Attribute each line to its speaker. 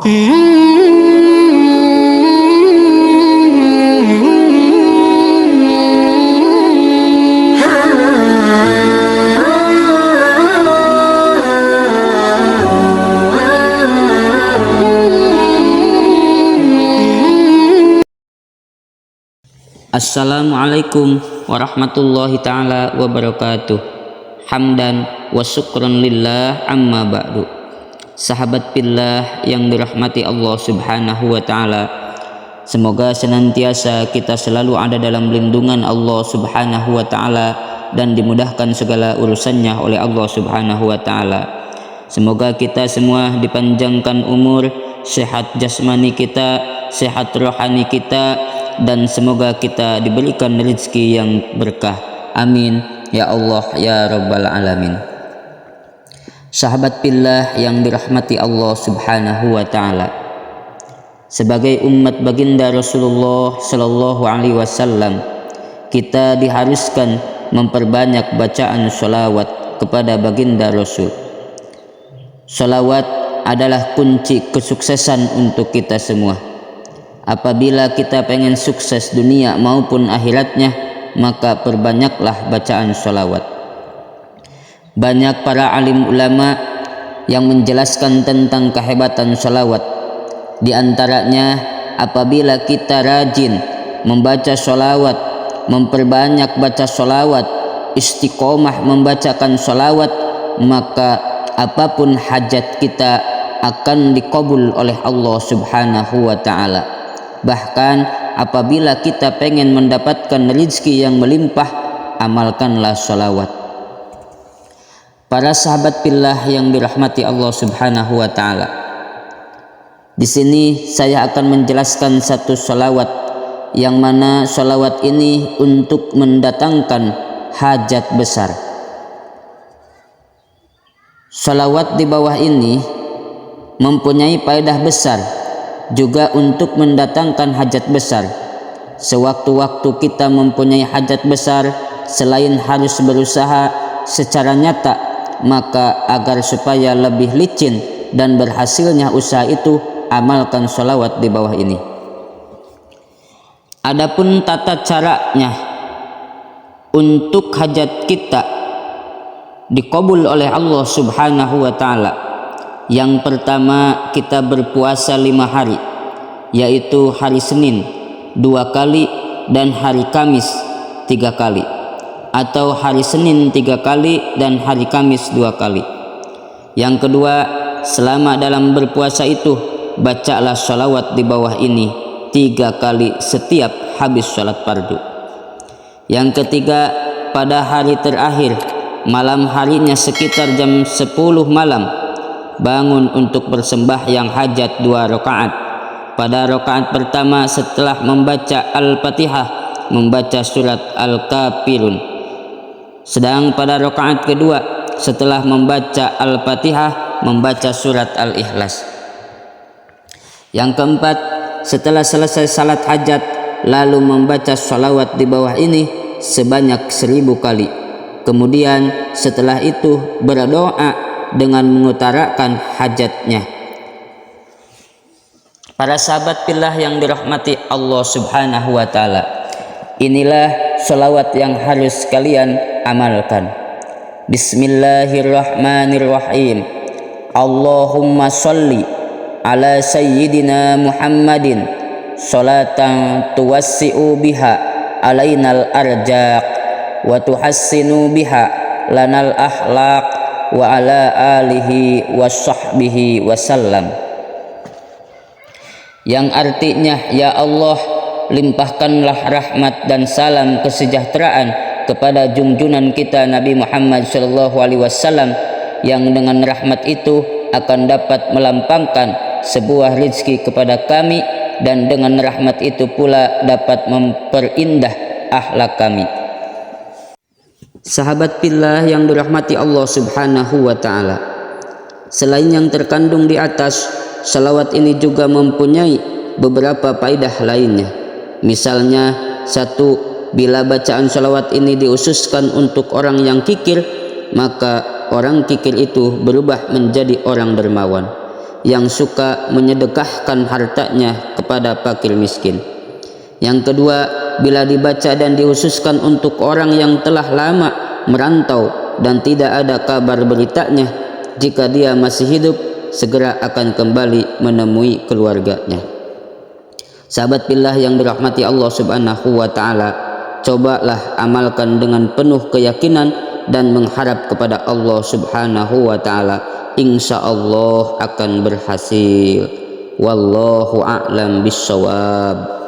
Speaker 1: Assalamualaikum warahmatullahi ta'ala wabarakatuh. Hamdan wa syukran lillah amma ba'du. Sahabat billah yang dirahmati Allah subhanahu wa ta'ala, semoga senantiasa kita selalu ada dalam lindungan Allah subhanahu wa ta'ala dan dimudahkan segala urusannya oleh Allah subhanahu wa ta'ala. Semoga kita semua dipanjangkan umur, sehat jasmani kita, sehat rohani kita, dan semoga kita diberikan rezeki yang berkah. Amin ya Allah ya rabbal alamin. Sahabat billah yang dirahmati Allah subhanahu wa ta'ala, sebagai umat baginda Rasulullah sallallahu alaihi wasallam, kita diharuskan memperbanyak bacaan sholawat kepada baginda Rasul. Sholawat adalah kunci kesuksesan untuk kita semua. Apabila kita pengen sukses dunia maupun akhiratnya, maka perbanyaklah bacaan sholawat. Banyak para alim ulama yang menjelaskan tentang kehebatan sholawat. Di antaranya, apabila kita rajin membaca sholawat, memperbanyak baca sholawat, istiqomah membacakan sholawat, maka apapun hajat kita akan dikabul oleh Allah subhanahu wa ta'ala. Bahkan apabila kita pengen mendapatkan rezeki yang melimpah, amalkanlah sholawat. Para sahabat billah yang dirahmati Allah subhanahu wa ta'ala, di sini saya akan menjelaskan satu sholawat yang mana sholawat ini untuk mendatangkan hajat besar. Sholawat di bawah ini mempunyai faedah besar juga untuk mendatangkan hajat besar. Sewaktu-waktu kita mempunyai hajat besar, selain harus berusaha secara nyata, maka agar supaya lebih licin dan berhasilnya usaha itu, amalkan sholawat di bawah ini. Adapun tata caranya untuk hajat kita dikabul oleh Allah subhanahu wa ta'ala, yang pertama, kita berpuasa 5 hari, yaitu hari Senin 2 kali dan hari Kamis 3 kali, atau hari Senin 3 kali dan hari Kamis 2 kali. Yang kedua, selama dalam berpuasa itu, bacalah sholawat di bawah ini 3 kali setiap habis sholat fardu. Yang ketiga, pada hari terakhir, malam harinya sekitar jam 10 malam, bangun untuk bersembahyang hajat 2 rakaat. Pada rakaat pertama setelah membaca Al-Fatihah, membaca surat Al-Kafirun. Sedang pada rakaat kedua setelah membaca Al-Fatihah, membaca surat Al-Ikhlas. Yang keempat, setelah selesai salat hajat, lalu membaca sholawat di bawah ini sebanyak 1000 kali. Kemudian setelah itu berdoa dengan mengutarakan hajatnya. Para sahabat billah yang dirahmati Allah subhanahu wa ta'ala, inilah sholawat yang harus kalian amalkan. Bismillahirrahmanirrahim. Allahumma sholli ala sayyidina Muhammadin sholatan tuwassi'u biha alainal arjaq wa tuhassinu biha lanal akhlaq wa ala alihi wa sahbihi wasallam. Yang artinya, ya Allah, limpahkanlah rahmat dan salam kesejahteraan kepada junjungan kita Nabi Muhammad sallallahu alaihi wasallam, yang dengan rahmat itu akan dapat melampangkan sebuah rezeki kepada kami, dan dengan rahmat itu pula dapat memperindah akhlak kami. Sahabat billah yang dirahmati Allah subhanahu wa ta'ala, selain yang terkandung di atas, salawat ini juga mempunyai beberapa faedah lainnya. Misalnya, 1. Bila bacaan salawat ini diususkan untuk orang yang kikir, maka orang kikir itu berubah menjadi orang dermawan. yang suka menyedekahkan hartanya kepada fakir miskin. Yang kedua, bila dibaca dan dihususkan untuk orang yang telah lama merantau dan tidak ada kabar beritanya, jika dia masih hidup, segera akan kembali menemui keluarganya. Sahabat billah yang dirahmati Allah Subhanahu wa taala, cobalah amalkan dengan penuh keyakinan dan mengharap kepada Allah Subhanahu wa taala. Insyaallah akan berhasil. Wallahu a'lam bissawab.